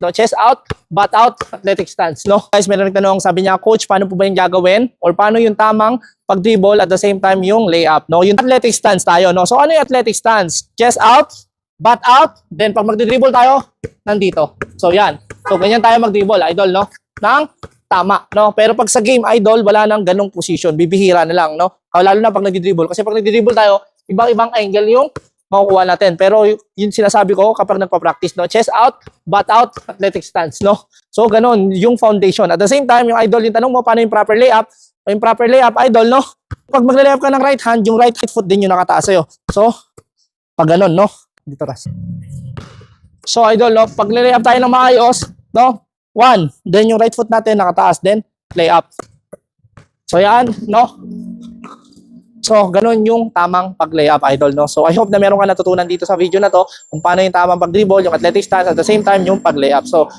no? Chest out, butt out, athletic stance, no? Guys, meron nagtanong, sabi niya, coach, paano po ba yung gagawin? Or paano yung tamang pag-dribble at the same time yung layup, no? Yung athletic stance tayo, no? So, ano yung athletic stance? Chest out, butt out, then pag mag-dribble tayo, nandito. So, yan. So, ganyan tayo mag-dribble, idol, no? Nang tama, no? Pero pag sa game, idol, wala nang ganong position. Bibihira na lang, no? Lalo na pag nag-dribble. Kasi pag nag-dribble tayo, ibang-ibang angle yung makukuha natin. Pero yung sinasabi ko kapag nagpa-practice, no? Chest out, butt out, athletic stance, no? So, ganun, yung foundation. At the same time, yung idol, yung tanong mo, paano yung proper layup? Yung proper layup, idol, no? Pag mag-layup ka ng right hand, yung right foot din yung nakataas sa'yo. So, pag ganun, no? Dito ras. So, idol, no? Pag layup tayo ng maayos, no? 1, then yung right foot natin nakataas, then layup. So, yan, no? So, ganun yung tamang pag-layup, idol, no? So, I hope na meron ka natutunan dito sa video na to kung paano yung tamang pag-dribble, yung athletic stance, at the same time, yung pag-layup. So,